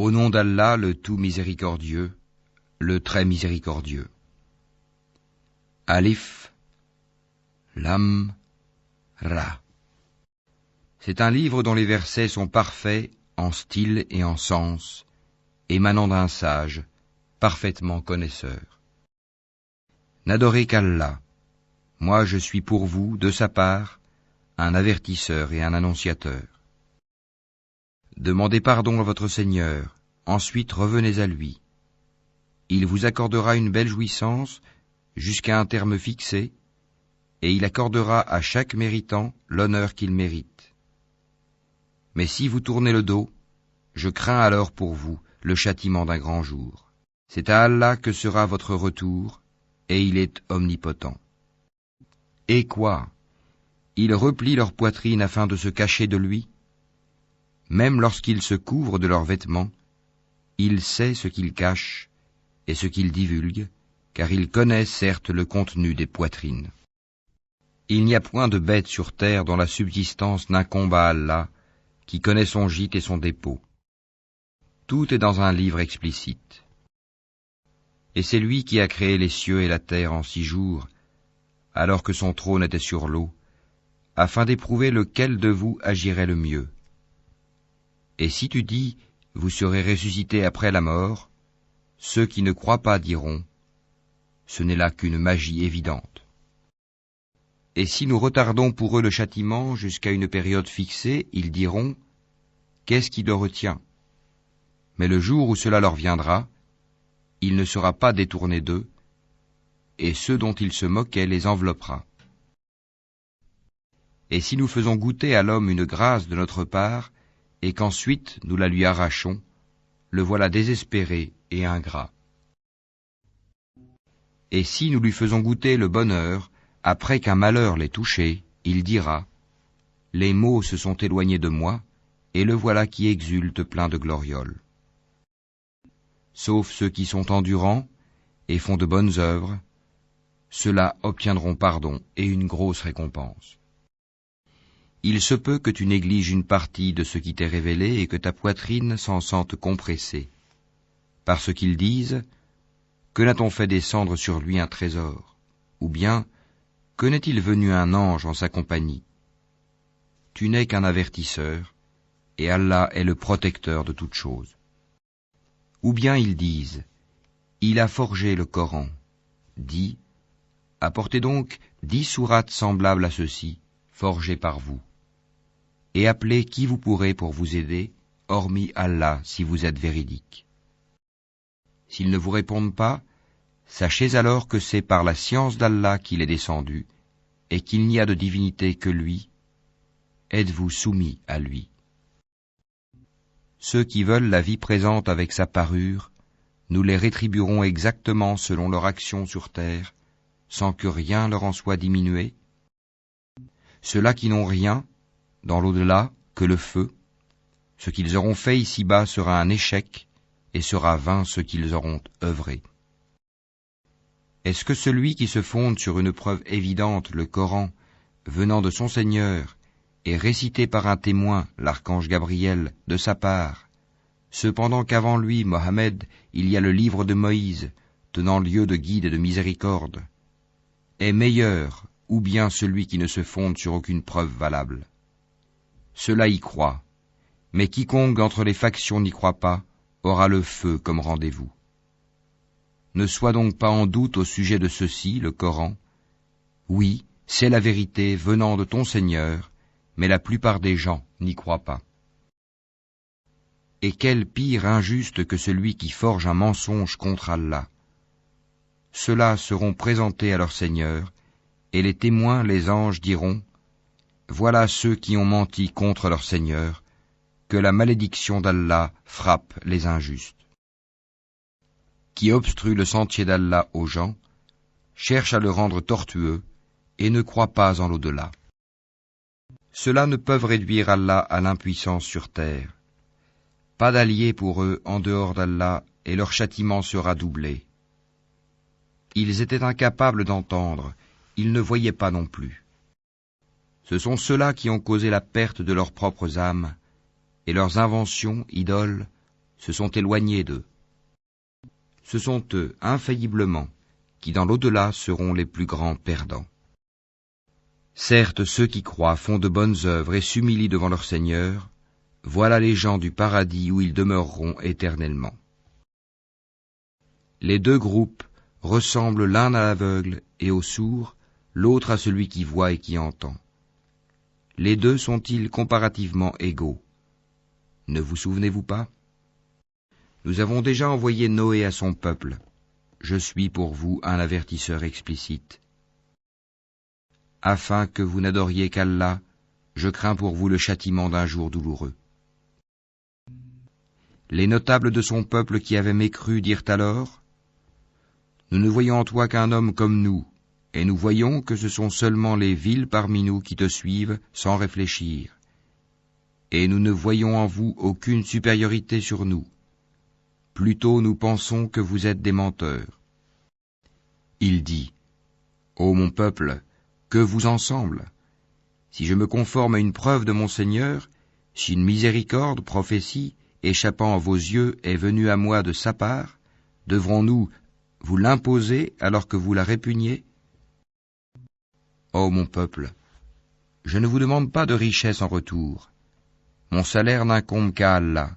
Au nom d'Allah, le tout miséricordieux, le très miséricordieux. Alif, Lam, Ra. C'est un livre dont les versets sont parfaits en style et en sens, émanant d'un sage, parfaitement connaisseur. N'adorez qu'Allah. Moi je suis pour vous, de sa part, un avertisseur et un annonciateur. Demandez pardon à votre Seigneur, ensuite revenez à lui. Il vous accordera une belle jouissance jusqu'à un terme fixé, et il accordera à chaque méritant l'honneur qu'il mérite. Mais si vous tournez le dos, je crains alors pour vous le châtiment d'un grand jour. C'est à Allah que sera votre retour, et il est omnipotent. Et quoi? Ils replient leur poitrine afin de se cacher de lui? Même lorsqu'ils se couvrent de leurs vêtements, il sait ce qu'ils cachent et ce qu'ils divulguent, car il connaît certes le contenu des poitrines. Il n'y a point de bête sur terre dont la subsistance n'incombe à Allah, qui connaît son gîte et son dépôt. Tout est dans un livre explicite. Et c'est lui qui a créé les cieux et la terre en 6 jours, alors que son trône était sur l'eau, afin d'éprouver lequel de vous agirait le mieux. Et si tu dis, vous serez ressuscités après la mort, ceux qui ne croient pas diront, ce n'est là qu'une magie évidente. Et si nous retardons pour eux le châtiment jusqu'à une période fixée, ils diront, qu'est-ce qui le retient? Mais le jour où cela leur viendra, il ne sera pas détourné d'eux, et ceux dont ils se moquaient les enveloppera. Et si nous faisons goûter à l'homme une grâce de notre part, et qu'ensuite nous la lui arrachons, le voilà désespéré et ingrat. Et si nous lui faisons goûter le bonheur, après qu'un malheur l'ait touché, il dira, les maux se sont éloignés de moi, et le voilà qui exulte plein de glorioles. Sauf ceux qui sont endurants et font de bonnes œuvres, ceux-là obtiendront pardon et une grosse récompense. Il se peut que tu négliges une partie de ce qui t'est révélé et que ta poitrine s'en sente compressée. Parce qu'ils disent, que n'a-t-on fait descendre sur lui un trésor? Ou bien, que n'est-il venu un ange en sa compagnie? Tu n'es qu'un avertisseur, et Allah est le protecteur de toutes choses. Ou bien ils disent, il a forgé le Coran. Dis, apportez donc 10 sourates semblables à ceci, forgées par vous. Et appelez qui vous pourrez pour vous aider, hormis Allah si vous êtes véridique. S'ils ne vous répondent pas, sachez alors que c'est par la science d'Allah qu'il est descendu, et qu'il n'y a de divinité que lui. Êtes-vous soumis à lui? Ceux qui veulent la vie présente avec sa parure, nous les rétribuerons exactement selon leur action sur terre, sans que rien leur en soit diminué. Ceux-là qui n'ont rien, dans l'au-delà, que le feu, ce qu'ils auront fait ici-bas sera un échec, et sera vain ce qu'ils auront œuvré. Est-ce que celui qui se fonde sur une preuve évidente, le Coran, venant de son Seigneur, et récité par un témoin, l'archange Gabriel, de sa part, cependant qu'avant lui, Mohammed, il y a le livre de Moïse, tenant lieu de guide et de miséricorde, est meilleur, ou bien celui qui ne se fonde sur aucune preuve valable? Cela y croit, mais quiconque entre les factions n'y croit pas, aura le feu comme rendez-vous. Ne sois donc pas en doute au sujet de ceci, le Coran. Oui, c'est la vérité venant de ton Seigneur, mais la plupart des gens n'y croient pas. Et quel pire injuste que celui qui forge un mensonge contre Allah. Ceux-là seront présentés à leur Seigneur, et les témoins, les anges, diront, voilà ceux qui ont menti contre leur Seigneur, que la malédiction d'Allah frappe les injustes. Qui obstrue le sentier d'Allah aux gens, cherche à le rendre tortueux, et ne croit pas en l'au-delà. Ceux-là ne peuvent réduire Allah à l'impuissance sur terre. Pas d'alliés pour eux en dehors d'Allah, et leur châtiment sera doublé. Ils étaient incapables d'entendre, ils ne voyaient pas non plus. Ce sont ceux-là qui ont causé la perte de leurs propres âmes, et leurs inventions, idoles, se sont éloignés d'eux. Ce sont eux, infailliblement, qui dans l'au-delà seront les plus grands perdants. Certes, ceux qui croient font de bonnes œuvres et s'humilient devant leur Seigneur, voilà les gens du paradis où ils demeureront éternellement. Les deux groupes ressemblent l'un à l'aveugle et au sourd, l'autre à celui qui voit et qui entend. Les deux sont-ils comparativement égaux? Ne vous souvenez-vous pas? Nous avons déjà envoyé Noé à son peuple. Je suis pour vous un avertisseur explicite. Afin que vous n'adoriez qu'Allah, je crains pour vous le châtiment d'un jour douloureux. Les notables de son peuple qui avaient mécru dirent alors: Nous ne voyons en toi qu'un homme comme nous, et nous voyons que ce sont seulement les vils parmi nous qui te suivent sans réfléchir. Et nous ne voyons en vous aucune supériorité sur nous. Plutôt nous pensons que vous êtes des menteurs. Il dit: Ô mon peuple, que vous en semble? Si je me conforme à une preuve de mon Seigneur, si une miséricorde, prophétie, échappant à vos yeux, est venue à moi de sa part, devrons-nous vous l'imposer alors que vous la répugnez? Ô mon peuple, je ne vous demande pas de richesse en retour. Mon salaire n'incombe qu'à Allah.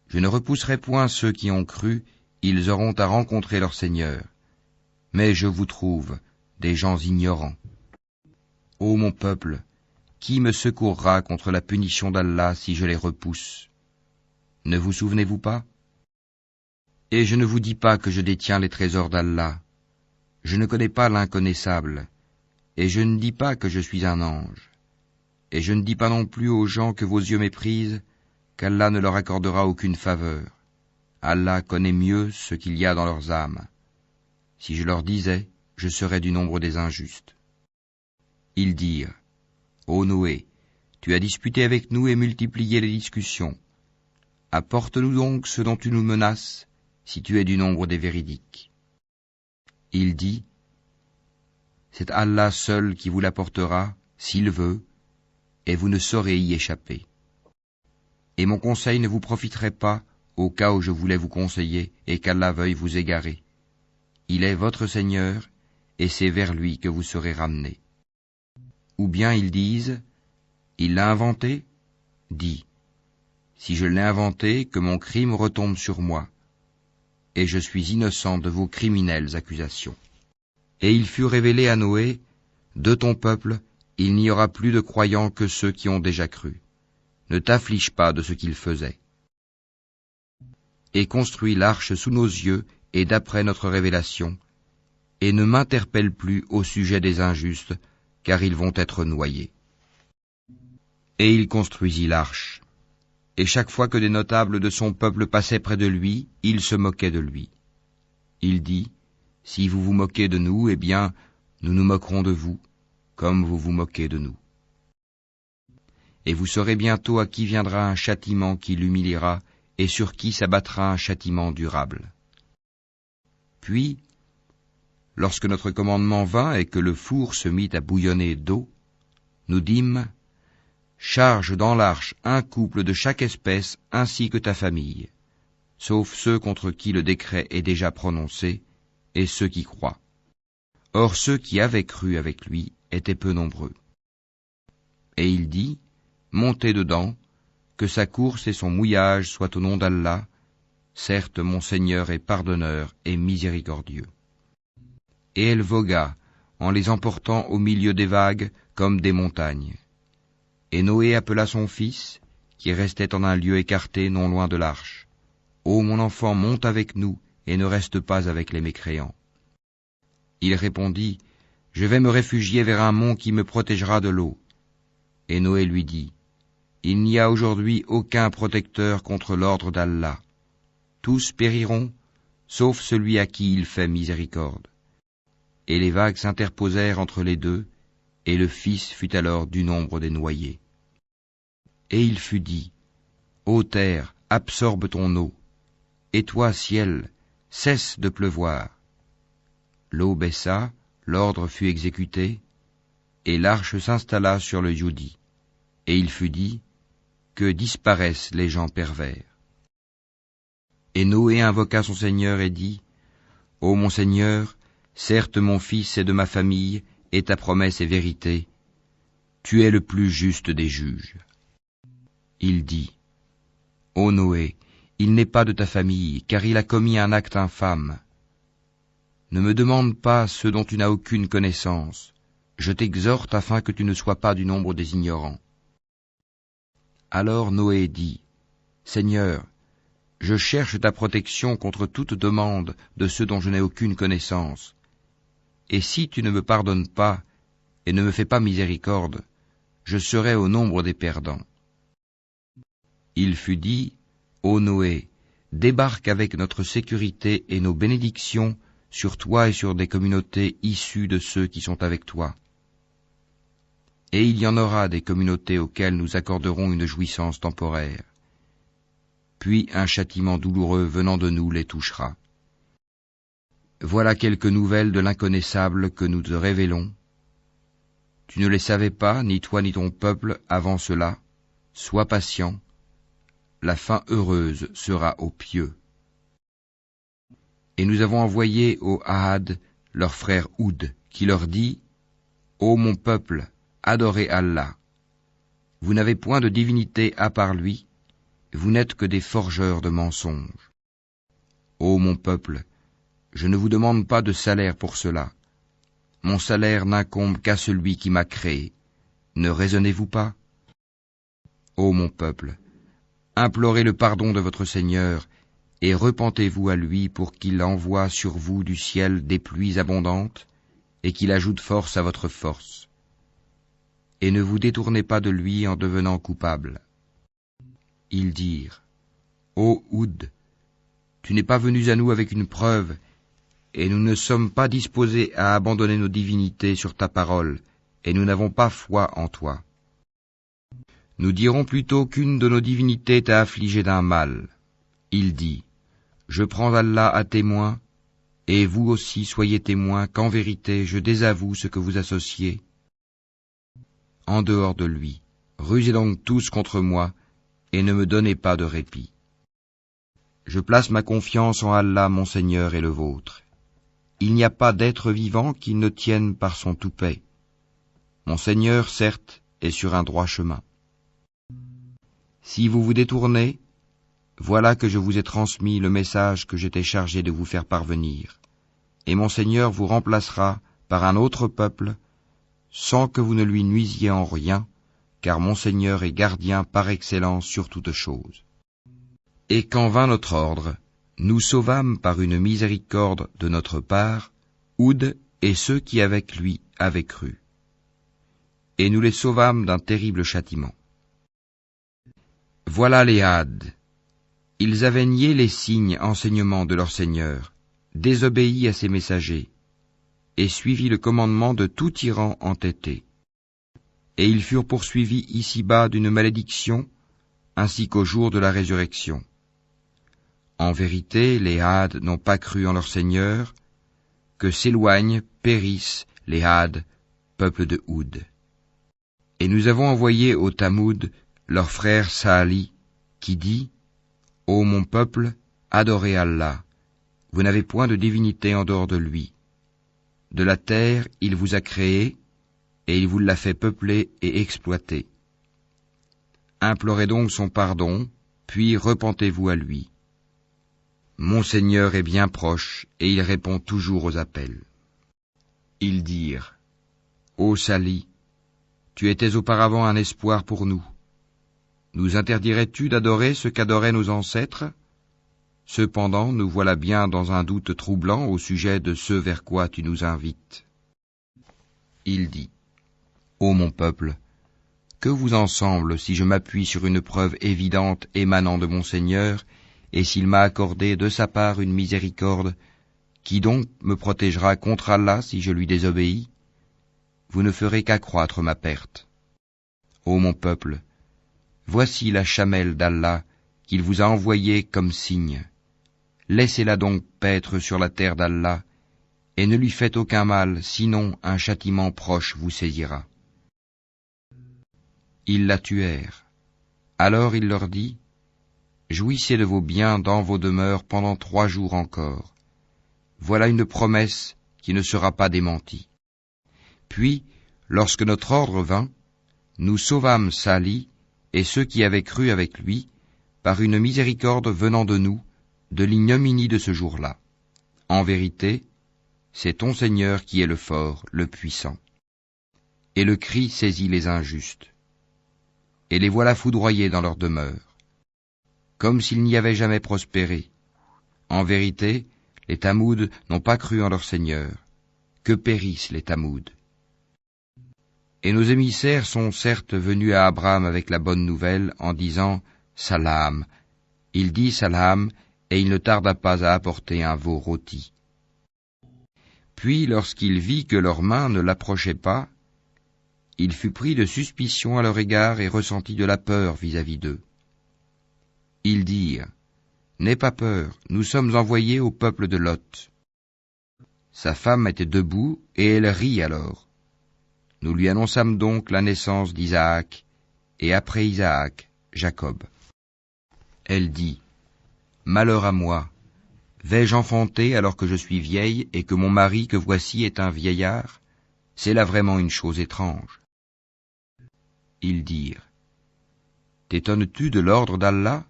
Je ne repousserai point ceux qui ont cru, ils auront à rencontrer leur Seigneur. Mais je vous trouve des gens ignorants. Ô mon peuple, qui me secourra contre la punition d'Allah si je les repousse? Ne vous souvenez-vous pas? Et je ne vous dis pas que je détiens les trésors d'Allah. Je ne connais pas l'inconnaissable. Et je ne dis pas que je suis un ange. Et je ne dis pas non plus aux gens que vos yeux méprisent qu'Allah ne leur accordera aucune faveur. Allah connaît mieux ce qu'il y a dans leurs âmes. Si je leur disais, je serais du nombre des injustes. Ils dirent: Ô Noé, tu as disputé avec nous et multiplié les discussions. Apporte-nous donc ce dont tu nous menaces, si tu es du nombre des véridiques. Il dit: C'est Allah seul qui vous l'apportera, s'il veut, et vous ne saurez y échapper. Et mon conseil ne vous profiterait pas au cas où je voulais vous conseiller et qu'Allah veuille vous égarer. Il est votre Seigneur, et c'est vers lui que vous serez ramenés. Ou bien ils disent: Il l'a inventé? Dis: Si je l'ai inventé, que mon crime retombe sur moi, et je suis innocent de vos criminelles accusations. Et il fut révélé à Noé: De ton peuple, il n'y aura plus de croyants que ceux qui ont déjà cru. Ne t'afflige pas de ce qu'ils faisaient. Et construis l'arche sous nos yeux et d'après notre révélation, et ne m'interpelle plus au sujet des injustes, car ils vont être noyés. Et il construisit l'arche. Et chaque fois que des notables de son peuple passaient près de lui, il se moquait de lui. Il dit: Si vous vous moquez de nous, eh bien, nous nous moquerons de vous, comme vous vous moquez de nous. Et vous saurez bientôt à qui viendra un châtiment qui l'humiliera, et sur qui s'abattra un châtiment durable. Puis, lorsque notre commandement vint et que le four se mit à bouillonner d'eau, nous dîmes: Charge dans l'arche un couple de chaque espèce ainsi que ta famille, sauf ceux contre qui le décret est déjà prononcé, et ceux qui croient. Or ceux qui avaient cru avec lui étaient peu nombreux. Et il dit: Montez dedans, que sa course et son mouillage soient au nom d'Allah. Certes, mon Seigneur est pardonneur et miséricordieux. Et elle vogua, en les emportant au milieu des vagues comme des montagnes. Et Noé appela son fils, qui restait en un lieu écarté non loin de l'arche. Ô mon enfant, monte avec nous, et ne reste pas avec les mécréants. Il répondit: Je vais me réfugier vers un mont qui me protégera de l'eau. Et Noé lui dit: Il n'y a aujourd'hui aucun protecteur contre l'ordre d'Allah. Tous périront, sauf celui à qui il fait miséricorde. Et les vagues s'interposèrent entre les deux, et le fils fut alors du nombre des noyés. Et il fut dit: Ô terre, absorbe ton eau, et toi, ciel, cesse de pleuvoir. L'eau baissa, l'ordre fut exécuté, et l'arche s'installa sur le Youdi. Et il fut dit: Que disparaissent les gens pervers. Et Noé invoqua son Seigneur et dit, « Ô mon Seigneur, certes mon fils est de ma famille, et ta promesse est vérité. Tu es le plus juste des juges. » Il dit, « Ô Noé, il n'est pas de ta famille, car il a commis un acte infâme. Ne me demande pas ce dont tu n'as aucune connaissance. Je t'exhorte afin que tu ne sois pas du nombre des ignorants. » Alors Noé dit, « Seigneur, je cherche ta protection contre toute demande de ceux dont je n'ai aucune connaissance. Et si tu ne me pardonnes pas et ne me fais pas miséricorde, je serai au nombre des perdants. » Il fut dit, « Ô Noé, débarque avec notre sécurité et nos bénédictions sur toi et sur des communautés issues de ceux qui sont avec toi. Et il y en aura des communautés auxquelles nous accorderons une jouissance temporaire. Puis un châtiment douloureux venant de nous les touchera. Voilà quelques nouvelles de l'inconnaissable que nous te révélons. Tu ne les savais pas, ni toi ni ton peuple, avant cela. Sois patient. La fin heureuse sera aux pieux. Et nous avons envoyé au Ahad leur frère Houd, qui leur dit, « Ô mon peuple, adorez Allah. Vous n'avez point de divinité à part lui, vous n'êtes que des forgeurs de mensonges. Ô mon peuple, je ne vous demande pas de salaire pour cela. Mon salaire n'incombe qu'à celui qui m'a créé. Ne raisonnez-vous pas? Ô mon peuple, implorez le pardon de votre Seigneur, et repentez-vous à lui pour qu'il envoie sur vous du ciel des pluies abondantes, et qu'il ajoute force à votre force. Et ne vous détournez pas de lui en devenant coupable. » Ils dirent, « Ô Houd, tu n'es pas venu à nous avec une preuve, et nous ne sommes pas disposés à abandonner nos divinités sur ta parole, et nous n'avons pas foi en toi. Nous dirons plutôt qu'une de nos divinités t'a affligé d'un mal. » Il dit, « Je prends Allah à témoin, et vous aussi soyez témoins qu'en vérité je désavoue ce que vous associez. En dehors de lui, rusez donc tous contre moi, et ne me donnez pas de répit. Je place ma confiance en Allah, mon Seigneur et le vôtre. Il n'y a pas d'être vivant qui ne tienne par son toupet. Mon Seigneur, certes, est sur un droit chemin. Si vous vous détournez, voilà que je vous ai transmis le message que j'étais chargé de vous faire parvenir, et mon Seigneur vous remplacera par un autre peuple, sans que vous ne lui nuisiez en rien, car mon Seigneur est gardien par excellence sur toutes choses. Et quand vint notre ordre, nous sauvâmes par une miséricorde de notre part Houd et ceux qui avec lui avaient cru. Et nous les sauvâmes d'un terrible châtiment. Voilà les Hades. Ils avaient nié les signes enseignements de leur Seigneur, désobéi à ses messagers, et suivi le commandement de tout tyran entêté. Et ils furent poursuivis ici-bas d'une malédiction, ainsi qu'au jour de la résurrection. En vérité, les Hades n'ont pas cru en leur Seigneur, que s'éloignent, périssent les Hades, peuple de Houd. Et nous avons envoyé au Tamoud leur frère Saali, qui dit, « Ô mon peuple, adorez Allah, vous n'avez point de divinité en dehors de lui. De la terre, il vous a créé, et il vous l'a fait peupler et exploiter. Implorez donc son pardon, puis repentez-vous à lui. Mon Seigneur est bien proche, et il répond toujours aux appels. » Ils dirent, « Ô Sali, tu étais auparavant un espoir pour nous. Nous interdirais-tu d'adorer ce qu'adoraient nos ancêtres? Cependant, nous voilà bien dans un doute troublant au sujet de ce vers quoi tu nous invites. » Il dit, « Ô mon peuple, que vous en semble si je m'appuie sur une preuve évidente émanant de mon Seigneur, et s'il m'a accordé de sa part une miséricorde, qui donc me protégera contre Allah si je lui désobéis? Vous ne ferez qu'accroître ma perte. Ô mon peuple, voici la chamelle d'Allah qu'il vous a envoyée comme signe. Laissez-la donc paître sur la terre d'Allah, et ne lui faites aucun mal, sinon un châtiment proche vous saisira. » Ils la tuèrent. Alors il leur dit, jouissez de vos biens dans vos demeures pendant 3 jours encore. Voilà une promesse qui ne sera pas démentie. Puis, lorsque notre ordre vint, nous sauvâmes Salih et ceux qui avaient cru avec lui, par une miséricorde venant de nous, de l'ignominie de ce jour-là. En vérité, c'est ton Seigneur qui est le fort, le puissant. Et le cri saisit les injustes. Et les voilà foudroyés dans leur demeure, comme s'ils n'y avaient jamais prospéré. En vérité, les Tamouds n'ont pas cru en leur Seigneur. Que périssent les Tamouds. Et nos émissaires sont certes venus à Abraham avec la bonne nouvelle en disant « Salam ». Il dit « Salam » et il ne tarda pas à apporter un veau rôti. Puis, lorsqu'il vit que leurs mains ne l'approchaient pas, il fut pris de suspicion à leur égard et ressentit de la peur vis-à-vis d'eux. Ils dirent « N'aie pas peur, nous sommes envoyés au peuple de Lot. » Sa femme était debout et elle rit alors. Nous lui annonçâmes donc la naissance d'Isaac, et après Isaac, Jacob. Elle dit « Malheur à moi, vais-je enfanter alors que je suis vieille et que mon mari que voici est un vieillard? C'est là vraiment une chose étrange. » Ils dirent « T'étonnes-tu de l'ordre d'Allah?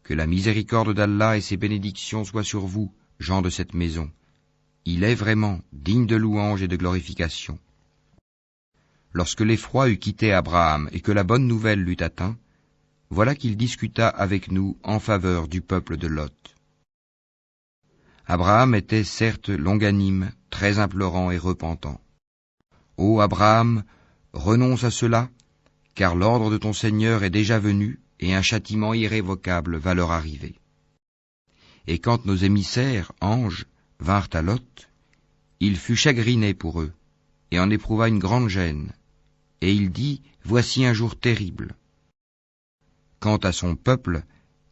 Que la miséricorde d'Allah et ses bénédictions soient sur vous, gens de cette maison. Il est vraiment digne de louange et de glorification. » Lorsque l'effroi eut quitté Abraham et que la bonne nouvelle l'eut atteint, voilà qu'il discuta avec nous en faveur du peuple de Lot. Abraham était certes longanime, très implorant et repentant. Ô Abraham, renonce à cela, car l'ordre de ton Seigneur est déjà venu et un châtiment irrévocable va leur arriver. Et quand nos émissaires, anges, vinrent à Lot, il fut chagriné pour eux et en éprouva une grande gêne. Et il dit, voici un jour terrible. Quant à son peuple,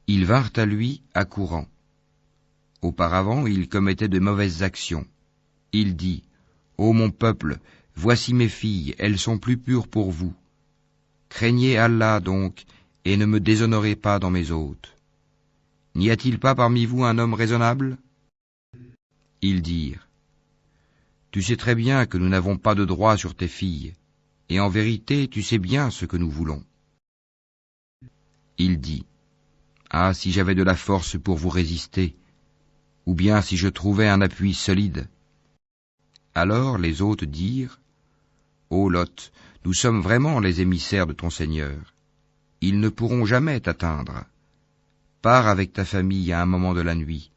ils vinrent à lui accourant. Auparavant, il commettait de mauvaises actions. Il dit, ô mon peuple, voici mes filles, elles sont plus pures pour vous. Craignez Allah donc, et ne me déshonorez pas dans mes hôtes. N'y a-t-il pas parmi vous un homme raisonnable? Ils dirent, tu sais très bien que nous n'avons pas de droit sur tes filles. Et en vérité, tu sais bien ce que nous voulons. Il dit, ah, si j'avais de la force pour vous résister, ou bien si je trouvais un appui solide. Alors les hôtes dirent, ô Lot, nous sommes vraiment les émissaires de ton Seigneur. Ils ne pourront jamais t'atteindre. Pars avec ta famille à un moment de la nuit,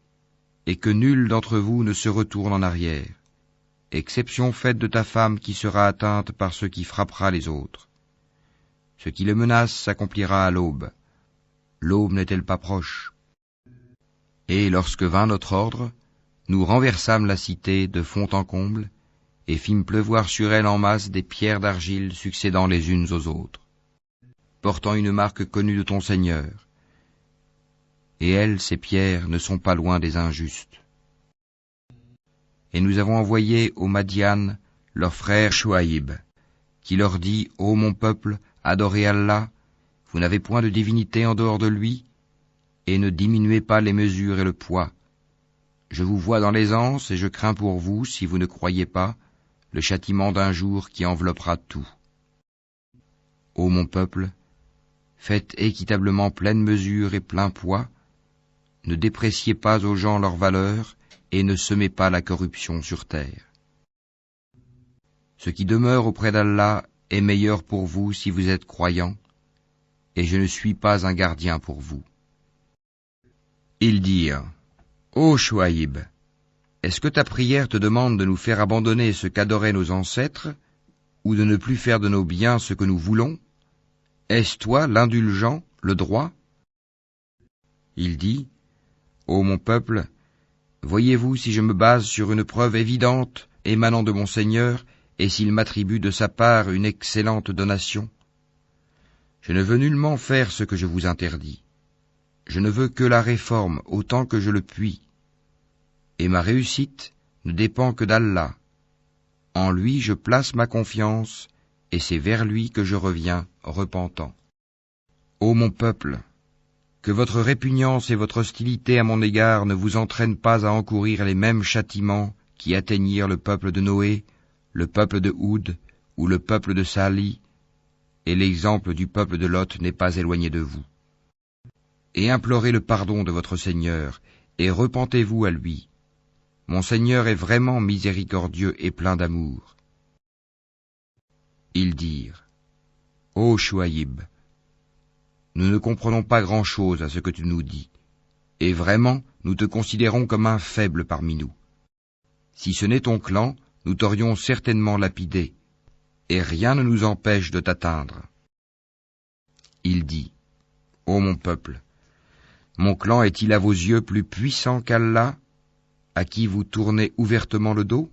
et que nul d'entre vous ne se retourne en arrière. Exception faite de ta femme qui sera atteinte par ce qui frappera les autres. Ce qui le menace s'accomplira à l'aube. L'aube n'est-elle pas proche? Et lorsque vint notre ordre, nous renversâmes la cité de fond en comble et fîmes pleuvoir sur elle en masse des pierres d'argile succédant les unes aux autres, portant une marque connue de ton Seigneur. Et elles, ces pierres, ne sont pas loin des injustes. Et nous avons envoyé aux Madian leur frère Chouaïb, qui leur dit, ô mon peuple, adorez Allah, vous n'avez point de divinité en dehors de lui, et ne diminuez pas les mesures et le poids. Je vous vois dans l'aisance et je crains pour vous, si vous ne croyez pas, le châtiment d'un jour qui enveloppera tout. Ô mon peuple, faites équitablement pleine mesure et plein poids, ne dépréciez pas aux gens leur valeur, et ne semez pas la corruption sur terre. Ce qui demeure auprès d'Allah est meilleur pour vous si vous êtes croyants, et je ne suis pas un gardien pour vous. Ils dirent, ô Chouaïb, est-ce que ta prière te demande de nous faire abandonner ce qu'adoraient nos ancêtres, ou de ne plus faire de nos biens ce que nous voulons? Est-ce toi l'indulgent, le droit? Il dit, ô mon peuple, voyez-vous si je me base sur une preuve évidente émanant de mon Seigneur, et s'il m'attribue de sa part une excellente donation? Je ne veux nullement faire ce que je vous interdis. Je ne veux que la réforme autant que je le puis. Et ma réussite ne dépend que d'Allah. En lui je place ma confiance, et c'est vers lui que je reviens repentant. Ô mon peuple, Que votre répugnance et votre hostilité à mon égard ne vous entraînent pas à encourir les mêmes châtiments qui atteignirent le peuple de Noé, le peuple de Houd ou le peuple de Sali, et l'exemple du peuple de Lot n'est pas éloigné de vous. Et implorez le pardon de votre Seigneur, et repentez-vous à lui. Mon Seigneur est vraiment miséricordieux et plein d'amour. Ils dirent, Ô Chouaïb, nous ne comprenons pas grand-chose à ce que tu nous dis, et vraiment nous te considérons comme un faible parmi nous. Si ce n'est ton clan, nous t'aurions certainement lapidé, et rien ne nous empêche de t'atteindre. Il dit, Ô mon peuple, mon clan est-il à vos yeux plus puissant qu'Allah, à qui vous tournez ouvertement le dos?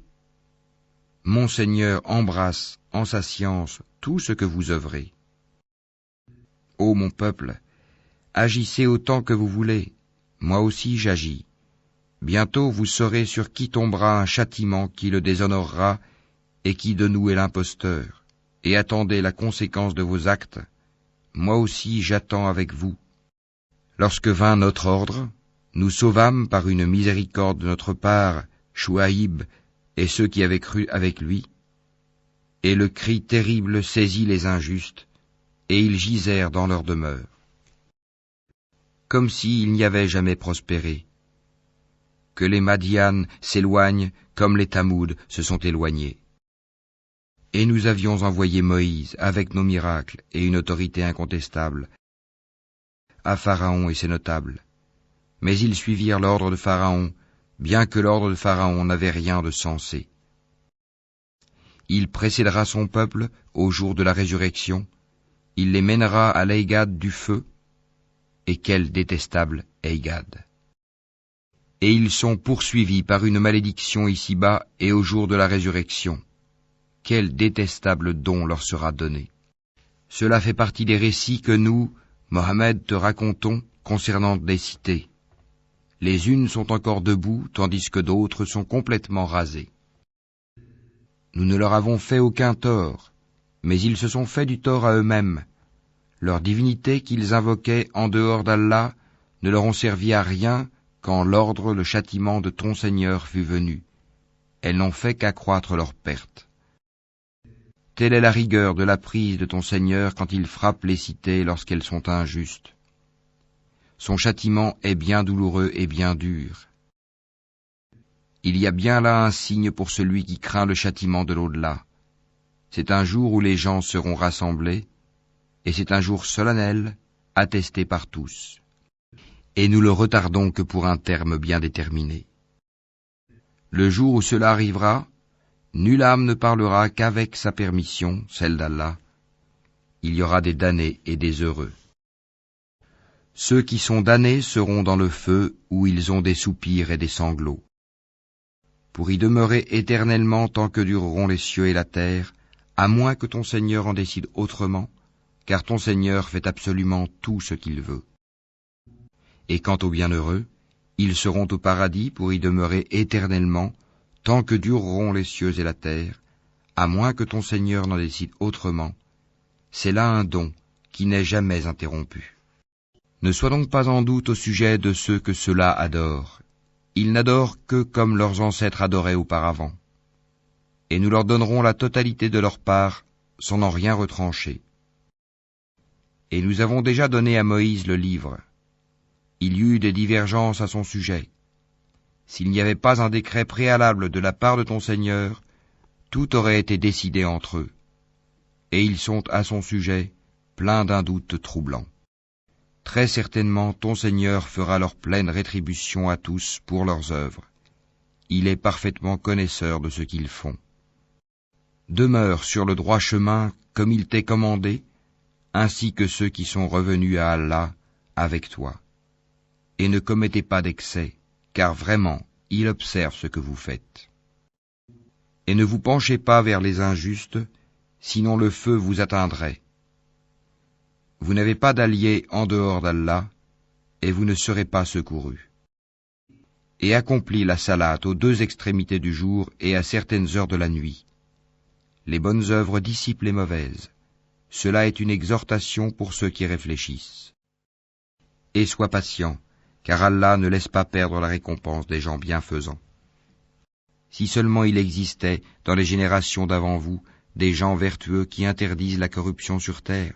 Mon Seigneur embrasse en sa science tout ce que vous œuvrez. Ô mon peuple, agissez autant que vous voulez, moi aussi j'agis. Bientôt vous saurez sur qui tombera un châtiment qui le déshonorera et qui de nous est l'imposteur, et attendez la conséquence de vos actes. Moi aussi j'attends avec vous. Lorsque vint notre ordre, nous sauvâmes par une miséricorde de notre part Chouaïb et ceux qui avaient cru avec lui, et le cri terrible saisit les injustes, et ils gisèrent dans leur demeure, comme s'ils n'y avaient jamais prospéré. Que les Madianes s'éloignent comme les Tamoud se sont éloignés. Et nous avions envoyé Moïse avec nos miracles et une autorité incontestable à Pharaon et ses notables. Mais ils suivirent l'ordre de Pharaon, bien que l'ordre de Pharaon n'avait rien de sensé. Il précédera son peuple au jour de la résurrection, il les mènera à l'Eigad du feu, et quel détestable Eigad! Et ils sont poursuivis par une malédiction ici-bas et au jour de la résurrection. Quel détestable don leur sera donné! Cela fait partie des récits que nous, Mohammed, te racontons concernant des cités. Les unes sont encore debout, tandis que d'autres sont complètement rasées. Nous ne leur avons fait aucun tort, mais ils se sont fait du tort à eux-mêmes. Leur divinité qu'ils invoquaient en dehors d'Allah ne leur ont servi à rien quand l'ordre, le châtiment de ton Seigneur fut venu. Elles n'ont fait qu'accroître leur perte. Telle est la rigueur de la prise de ton Seigneur quand il frappe les cités lorsqu'elles sont injustes. Son châtiment est bien douloureux et bien dur. Il y a bien là un signe pour celui qui craint le châtiment de l'au-delà. C'est un jour où les gens seront rassemblés, et c'est un jour solennel, attesté par tous. Et nous le retardons que pour un terme bien déterminé. Le jour où cela arrivera, nulle âme ne parlera qu'avec sa permission, celle d'Allah. Il y aura des damnés et des heureux. Ceux qui sont damnés seront dans le feu où ils ont des soupirs et des sanglots. Pour y demeurer éternellement tant que dureront les cieux et la terre, à moins que ton Seigneur en décide autrement, car ton Seigneur fait absolument tout ce qu'il veut. Et quant aux bienheureux, ils seront au paradis pour y demeurer éternellement, tant que dureront les cieux et la terre, à moins que ton Seigneur n'en décide autrement. C'est là un don qui n'est jamais interrompu. Ne sois donc pas en doute au sujet de ceux que ceux-là adorent. Ils n'adorent que comme leurs ancêtres adoraient auparavant. Et nous leur donnerons la totalité de leur part, sans en rien retrancher. Et nous avons déjà donné à Moïse le livre. Il y eut des divergences à son sujet. S'il n'y avait pas un décret préalable de la part de ton Seigneur, tout aurait été décidé entre eux. Et ils sont à son sujet pleins d'un doute troublant. Très certainement ton Seigneur fera leur pleine rétribution à tous pour leurs œuvres. Il est parfaitement connaisseur de ce qu'ils font. Demeure sur le droit chemin comme il t'est commandé, ainsi que ceux qui sont revenus à Allah avec toi. Et ne commettez pas d'excès, car vraiment, il observe ce que vous faites. Et ne vous penchez pas vers les injustes, sinon le feu vous atteindrait. Vous n'avez pas d'alliés en dehors d'Allah, et vous ne serez pas secourus. Et accomplis la salate aux deux extrémités du jour et à certaines heures de la nuit. Les bonnes œuvres dissipent les mauvaises. Cela est une exhortation pour ceux qui réfléchissent. Et sois patient, car Allah ne laisse pas perdre la récompense des gens bienfaisants. Si seulement il existait, dans les générations d'avant vous, des gens vertueux qui interdisent la corruption sur terre.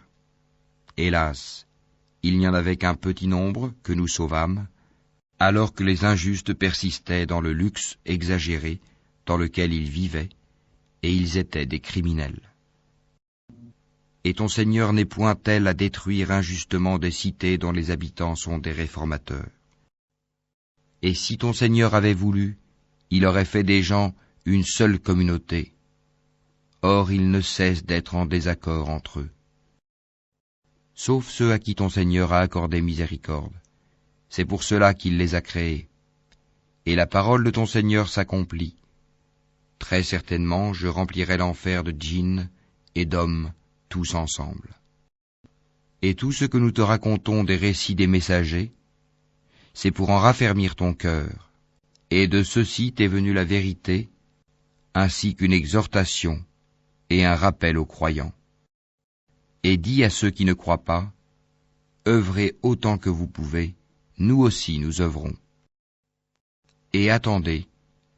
Hélas, il n'y en avait qu'un petit nombre que nous sauvâmes, alors que les injustes persistaient dans le luxe exagéré dans lequel ils vivaient, et ils étaient des criminels. Et ton Seigneur n'est point tel à détruire injustement des cités dont les habitants sont des réformateurs. Et si ton Seigneur avait voulu, il aurait fait des gens une seule communauté. Or ils ne cessent d'être en désaccord entre eux. Sauf ceux à qui ton Seigneur a accordé miséricorde. C'est pour cela qu'il les a créés. Et la parole de ton Seigneur s'accomplit. Très certainement, je remplirai l'enfer de djinns et d'hommes, tous ensemble. Et tout ce que nous te racontons des récits des messagers, c'est pour en raffermir ton cœur. Et de ceci t'est venue la vérité, ainsi qu'une exhortation et un rappel aux croyants. Et dis à ceux qui ne croient pas, œuvrez autant que vous pouvez, nous aussi nous œuvrons. Et attendez,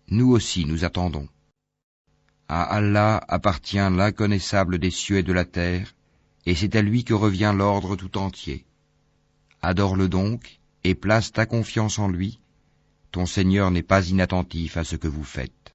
nous aussi nous attendons. À Allah appartient l'inconnaissable des cieux et de la terre, et c'est à lui que revient l'ordre tout entier. Adore-le donc, et place ta confiance en lui, ton Seigneur n'est pas inattentif à ce que vous faites.